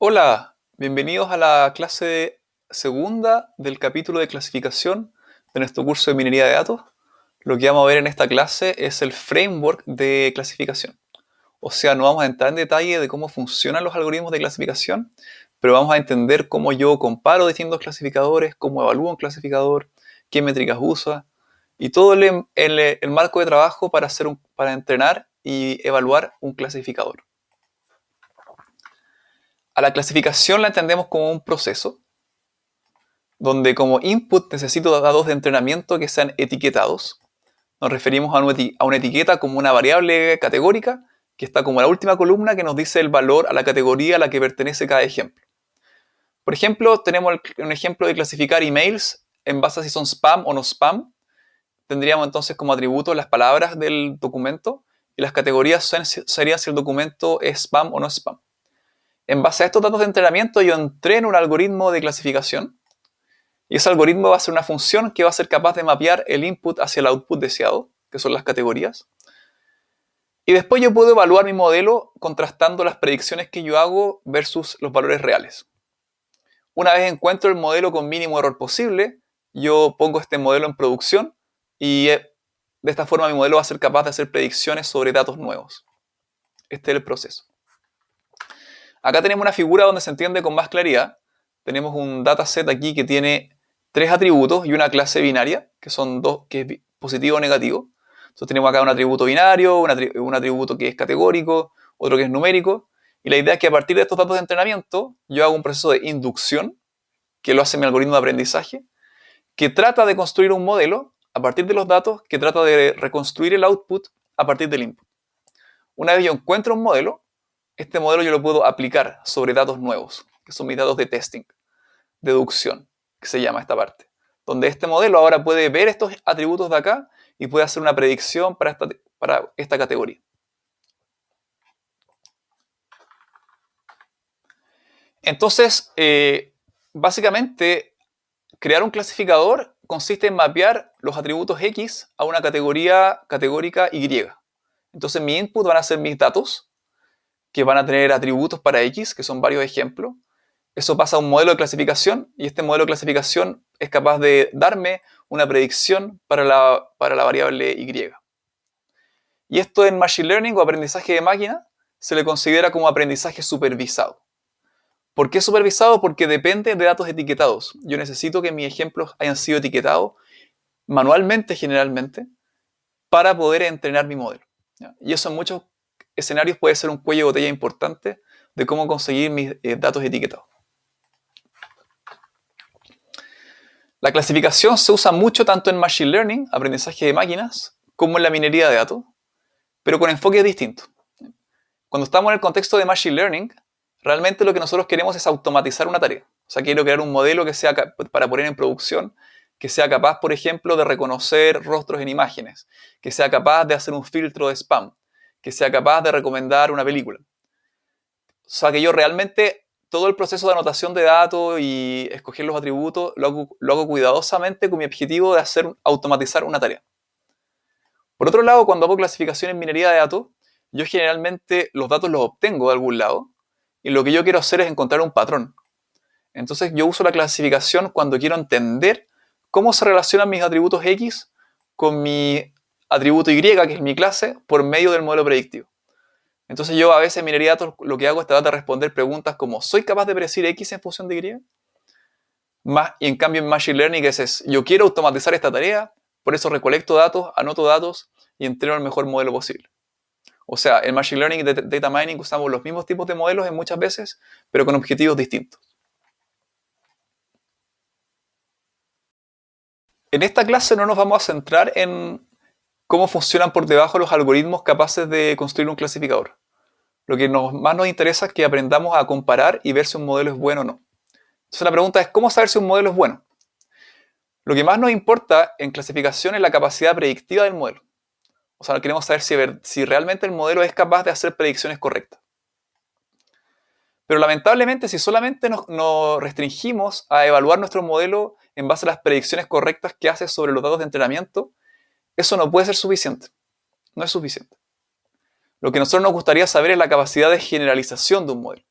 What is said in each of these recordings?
Hola, bienvenidos a la clase segunda del capítulo de clasificación de nuestro curso de minería de datos. Lo que vamos a ver en esta clase es el framework de clasificación. O sea, no vamos a entrar en detalle de cómo funcionan los algoritmos de clasificación, pero vamos a entender cómo yo comparo distintos clasificadores, cómo evalúo un clasificador, qué métricas usa y todo el marco de trabajo para entrenar y evaluar un clasificador. A la clasificación la entendemos como un proceso donde como input necesito datos de entrenamiento que sean etiquetados. Nos referimos a una etiqueta como una variable categórica que está como la última columna que nos dice el valor a la categoría a la que pertenece cada ejemplo. Por ejemplo, tenemos un ejemplo de clasificar emails en base a si son spam o no spam. Tendríamos entonces como atributos las palabras del documento y las categorías serían si el documento es spam o no spam. En base a estos datos de entrenamiento yo entreno un algoritmo de clasificación. Y ese algoritmo va a ser una función que va a ser capaz de mapear el input hacia el output deseado, que son las categorías. Y después yo puedo evaluar mi modelo contrastando las predicciones que yo hago versus los valores reales. Una vez encuentro el modelo con mínimo error posible, yo pongo este modelo en producción y de esta forma mi modelo va a ser capaz de hacer predicciones sobre datos nuevos. Este es el proceso. Acá tenemos una figura donde se entiende con más claridad. Tenemos un dataset aquí que tiene 3 atributos y una clase binaria, que son dos, que es positivo o negativo. Entonces tenemos acá un atributo binario, un atributo que es categórico, otro que es numérico. Y la idea es que a partir de estos datos de entrenamiento, yo hago un proceso de inducción, que lo hace mi algoritmo de aprendizaje, que trata de construir un modelo a partir de los datos, que trata de reconstruir el output a partir del input. Una vez yo encuentro un modelo, este modelo yo lo puedo aplicar sobre datos nuevos, que son mis datos de testing, deducción, que se llama esta parte. Donde este modelo ahora puede ver estos atributos de acá y puede hacer una predicción para esta categoría. Entonces, básicamente, crear un clasificador consiste en mapear los atributos X a una categoría categórica Y. Entonces, mi input van a ser mis datos, que van a tener atributos para X, que son varios ejemplos. Eso pasa a un modelo de clasificación y este modelo de clasificación es capaz de darme una predicción para la variable Y. Y esto en Machine Learning o aprendizaje de máquina se le considera como aprendizaje supervisado. ¿Por qué supervisado? Porque depende de datos etiquetados. Yo necesito que mis ejemplos hayan sido etiquetados manualmente generalmente para poder entrenar mi modelo. ¿Ya? Y eso en muchos escenarios puede ser un cuello de botella importante de cómo conseguir mis datos etiquetados. La clasificación se usa mucho tanto en Machine Learning, aprendizaje de máquinas, como en la minería de datos, pero con enfoques distintos. Cuando estamos en el contexto de Machine Learning, realmente lo que nosotros queremos es automatizar una tarea. O sea, quiero crear un modelo que sea para poner en producción, que sea capaz, por ejemplo, de reconocer rostros en imágenes, que sea capaz de hacer un filtro de spam, que sea capaz de recomendar una película. O sea, que yo realmente todo el proceso de anotación de datos y escoger los atributos lo hago cuidadosamente con mi objetivo de automatizar una tarea. Por otro lado, cuando hago clasificación en minería de datos, yo generalmente los datos los obtengo de algún lado y lo que yo quiero hacer es encontrar un patrón. Entonces yo uso la clasificación cuando quiero entender cómo se relacionan mis atributos X con mi atributo Y, que es mi clase, por medio del modelo predictivo. Entonces yo a veces en minería de datos lo que hago es tratar de responder preguntas como ¿soy capaz de predecir X en función de Y? Y en cambio en Machine Learning es yo quiero automatizar esta tarea, por eso recolecto datos, anoto datos y entreno el mejor modelo posible. O sea, en Machine Learning y Data Mining usamos los mismos tipos de modelos en muchas veces, pero con objetivos distintos. En esta clase no nos vamos a centrar en cómo funcionan por debajo los algoritmos capaces de construir un clasificador. Lo que más nos interesa es que aprendamos a comparar y ver si un modelo es bueno o no. Entonces la pregunta es, ¿cómo saber si un modelo es bueno? Lo que más nos importa en clasificación es la capacidad predictiva del modelo. O sea, queremos saber si realmente el modelo es capaz de hacer predicciones correctas. Pero lamentablemente, si solamente nos restringimos a evaluar nuestro modelo en base a las predicciones correctas que hace sobre los datos de entrenamiento, eso no puede ser suficiente. No es suficiente. Lo que a nosotros nos gustaría saber es la capacidad de generalización de un modelo.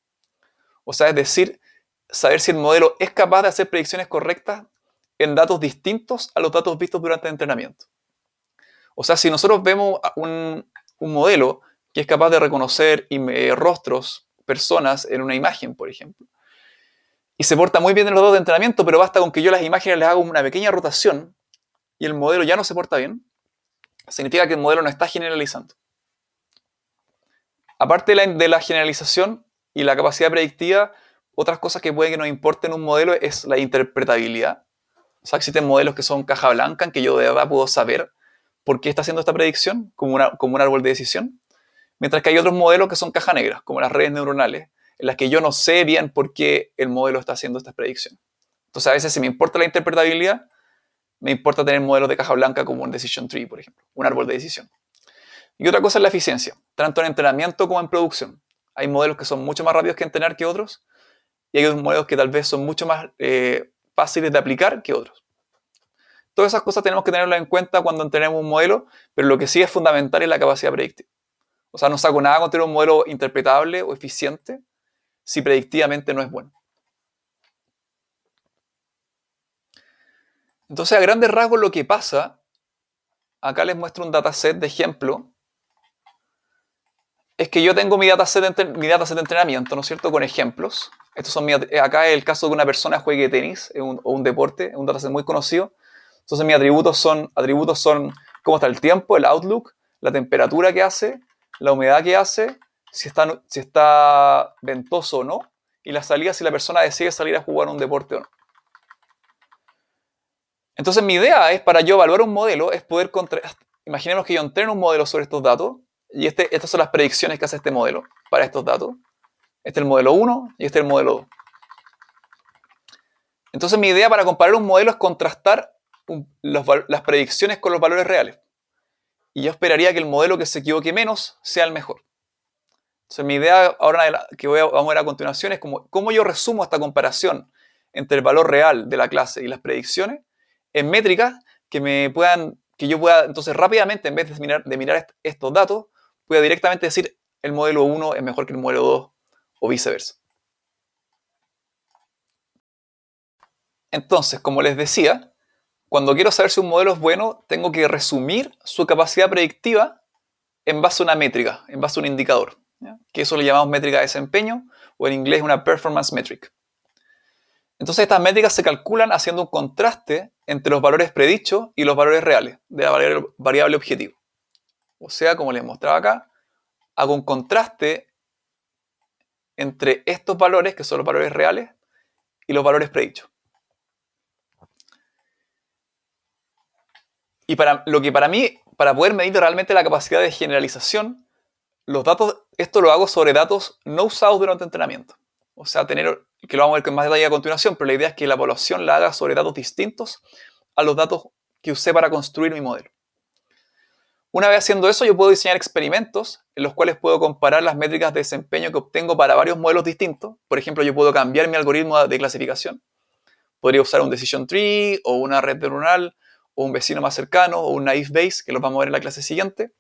O sea, es decir, saber si el modelo es capaz de hacer predicciones correctas en datos distintos a los datos vistos durante el entrenamiento. O sea, si nosotros vemos un modelo que es capaz de reconocer rostros, personas en una imagen, por ejemplo, y se porta muy bien en los datos de entrenamiento, pero basta con que yo las imágenes les haga una pequeña rotación y el modelo ya no se porta bien, significa que el modelo no está generalizando. Aparte de la generalización y la capacidad predictiva, otras cosas que puede que nos importen en un modelo es la interpretabilidad. O sea, existen modelos que son caja blanca, en que yo de verdad puedo saber por qué está haciendo esta predicción, como un árbol de decisión. Mientras que hay otros modelos que son caja negra, como las redes neuronales, en las que yo no sé bien por qué el modelo está haciendo estas predicciones. Entonces, a veces si me importa la interpretabilidad, me importa tener modelos de caja blanca como un decision tree, por ejemplo, un árbol de decisión. Y otra cosa es la eficiencia, tanto en entrenamiento como en producción. Hay modelos que son mucho más rápidos que entrenar que otros, y hay otros modelos que tal vez son mucho más fáciles de aplicar que otros. Todas esas cosas tenemos que tenerlas en cuenta cuando entrenemos un modelo, pero lo que sí es fundamental es la capacidad predictiva. O sea, no saco nada con tener un modelo interpretable o eficiente si predictivamente no es bueno. Entonces, a grandes rasgos lo que pasa, acá les muestro un dataset de ejemplo, es que yo tengo mi dataset de entrenamiento, ¿no es cierto?, con ejemplos. Estos son acá es el caso de que una persona juegue tenis o un deporte, es un dataset muy conocido. Entonces mis atributos son cómo está el tiempo, el outlook, la temperatura que hace, la humedad que hace, si está ventoso o no, y la salida si la persona decide salir a jugar un deporte o no. Entonces mi idea es, para yo evaluar un modelo, es poder imaginemos que yo entreno un modelo sobre estos datos, y estas son las predicciones que hace este modelo para estos datos. Este es el modelo 1 y este es el modelo 2. Entonces mi idea para comparar un modelo es contrastar las predicciones con los valores reales. Y yo esperaría que el modelo que se equivoque menos sea el mejor. Entonces mi idea ahora que vamos a ver a continuación es cómo yo resumo esta comparación entre el valor real de la clase y las predicciones en métricas que yo pueda entonces rápidamente, en vez de mirar estos datos, pueda directamente decir el modelo 1 es mejor que el modelo 2 o viceversa. Entonces, como les decía, cuando quiero saber si un modelo es bueno, tengo que resumir su capacidad predictiva en base a una métrica, en base a un indicador, ¿ya? Que eso le llamamos métrica de desempeño, o en inglés una performance metric. Entonces estas métricas se calculan haciendo un contraste entre los valores predichos y los valores reales de la variable objetivo. O sea, como les mostraba acá, hago un contraste entre estos valores, que son los valores reales, y los valores predichos. Y para poder medir realmente la capacidad de generalización, esto lo hago sobre datos no usados durante el entrenamiento. O sea, que lo vamos a ver con más detalle a continuación, pero la idea es que la evaluación la haga sobre datos distintos a los datos que usé para construir mi modelo. Una vez haciendo eso, yo puedo diseñar experimentos en los cuales puedo comparar las métricas de desempeño que obtengo para varios modelos distintos. Por ejemplo, yo puedo cambiar mi algoritmo de clasificación. Podría usar un decision tree, o una red neuronal, o un vecino más cercano, o un naive Bayes, que los vamos a ver en la clase siguiente.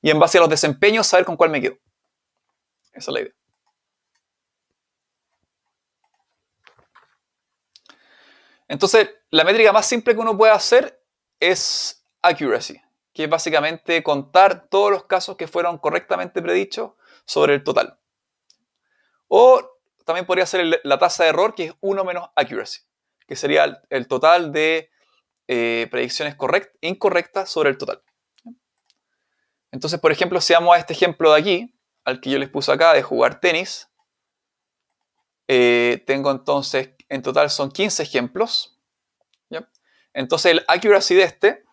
Y en base a los desempeños, saber con cuál me quedo. Esa es la idea. Entonces, la métrica más simple que uno puede hacer es accuracy, que es básicamente contar todos los casos que fueron correctamente predichos sobre el total. O también podría ser la tasa de error, que es 1 menos accuracy, que sería el total de predicciones incorrectas sobre el total. Entonces, por ejemplo, si vamos a este ejemplo de aquí, al que yo les puse acá, de jugar tenis, tengo entonces, en total son 15 ejemplos. ¿Ya? Entonces el accuracy de este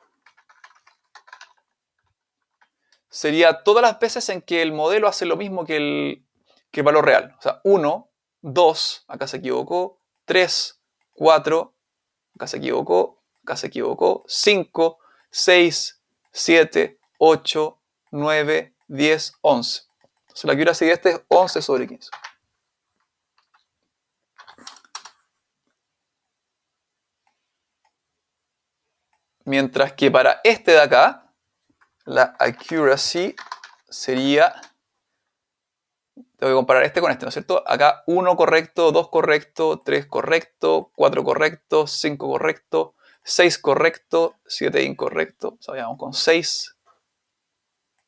sería todas las veces en que el modelo hace lo mismo que el valor real. O sea, 1, 2, acá se equivocó, 3, 4, acá se equivocó, 5, 6, 7, 8, 9, 10, 11. Entonces la accuracy de este es 11 sobre 15. Mientras que para este de acá, la accuracy sería tengo que comparar este con este, ¿no es cierto? Acá 1 correcto, 2 correcto, 3 correcto, 4 correcto, 5 correcto, 6 correcto, 7 incorrecto. O sea, vamos con 6,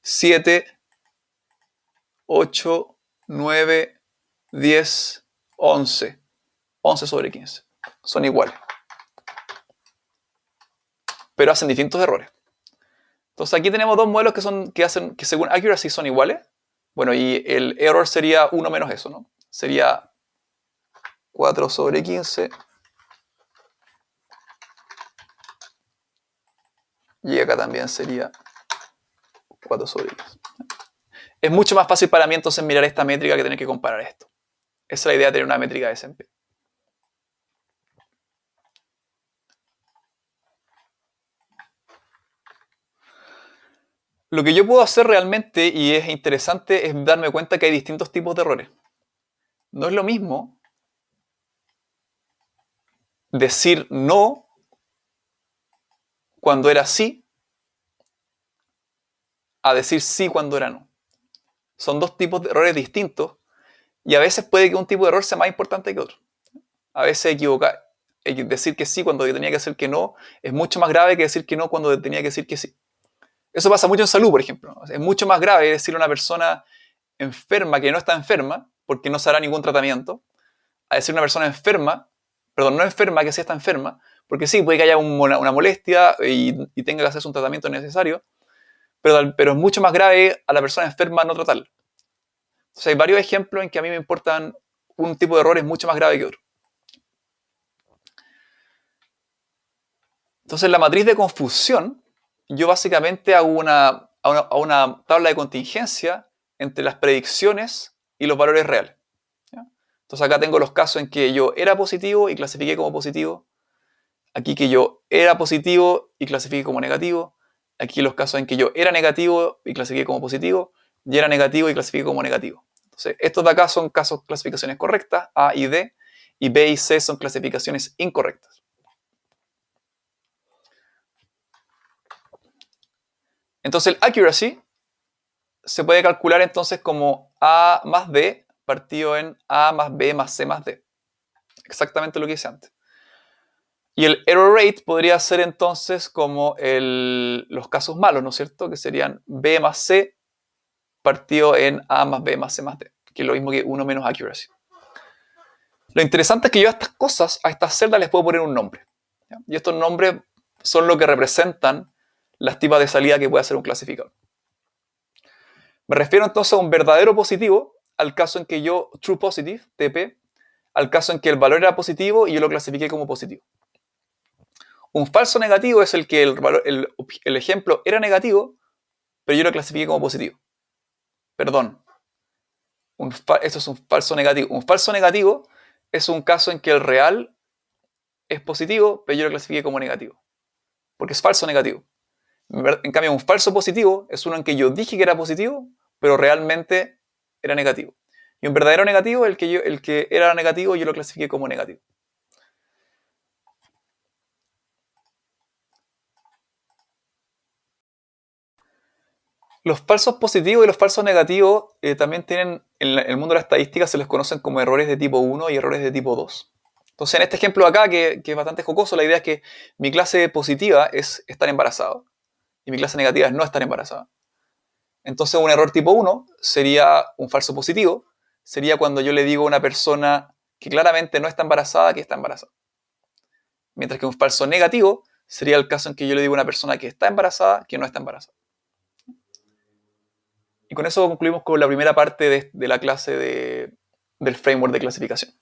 7, 8, 9, 10, 11. 11 sobre 15. Son iguales. Pero hacen distintos errores. Entonces aquí tenemos dos modelos que según accuracy son iguales. Bueno, y el error sería 1 menos eso, ¿no? Sería 4 sobre 15. Y acá también sería 4 sobre 15. Es mucho más fácil para mí entonces mirar esta métrica que tener que comparar esto. Esa es la idea de tener una métrica de SMP. Lo que yo puedo hacer realmente, y es interesante, es darme cuenta que hay distintos tipos de errores. No es lo mismo decir no cuando era sí a decir sí cuando era no. Son dos tipos de errores distintos y a veces puede que un tipo de error sea más importante que otro. A veces decir que sí cuando tenía que decir que no es mucho más grave que decir que no cuando tenía que decir que sí. Eso pasa mucho en salud, por ejemplo. Es mucho más grave decirle a una persona enferma que no está enferma porque no se hará ningún tratamiento, a decir a una persona enferma, perdón, no enferma que sí está enferma, porque sí, puede que haya una molestia y tenga que hacerse un tratamiento necesario, pero es mucho más grave a la persona enferma no tratarla. Entonces hay varios ejemplos en que a mí me importan un tipo de errores mucho más grave que otro. Entonces en la matriz de confusión, yo básicamente hago una tabla de contingencia entre las predicciones y los valores reales. ¿Ya? Entonces acá tengo los casos en que yo era positivo y clasifiqué como positivo. Aquí que yo era positivo y clasifiqué como negativo. Aquí los casos en que yo era negativo y clasifiqué como positivo. Y era negativo y clasifiqué como negativo. Entonces, estos de acá son casos clasificaciones correctas, A y D, y B y C son clasificaciones incorrectas. Entonces, el accuracy se puede calcular entonces como A más D partido en A más B más C más D. Exactamente lo que hice antes. Y el error rate podría ser entonces como los casos malos, ¿no es cierto? Que serían B más C partido en A más B más C más D, que es lo mismo que 1 menos accuracy. Lo interesante es que yo a estas cosas, a estas celdas les puedo poner un nombre. ¿Ya? Y estos nombres son lo que representan las tipas de salida que puede hacer un clasificador. Me refiero entonces a un verdadero positivo, al caso en que yo, true positive, TP, al caso en que el valor era positivo y yo lo clasifiqué como positivo. Un falso negativo es el que el ejemplo era negativo, pero yo lo clasifiqué como positivo. Perdón. Eso es un falso negativo. Un falso negativo es un caso en que el real es positivo, pero yo lo clasifiqué como negativo. Porque es falso negativo. En cambio, un falso positivo es uno en que yo dije que era positivo, pero realmente era negativo. Y un verdadero negativo es el que era negativo y yo lo clasifiqué como negativo. Los falsos positivos y los falsos negativos también tienen, en el mundo de la estadística se les conocen como errores de tipo 1 y errores de tipo 2. Entonces, en este ejemplo acá, que es bastante jocoso, la idea es que mi clase positiva es estar embarazado y mi clase negativa es no estar embarazada. Entonces, un error tipo 1 sería un falso positivo, sería cuando yo le digo a una persona que claramente no está embarazada que está embarazada. Mientras que un falso negativo sería el caso en que yo le digo a una persona que está embarazada que no está embarazada. Y con eso concluimos con la primera parte de la clase del framework de clasificación.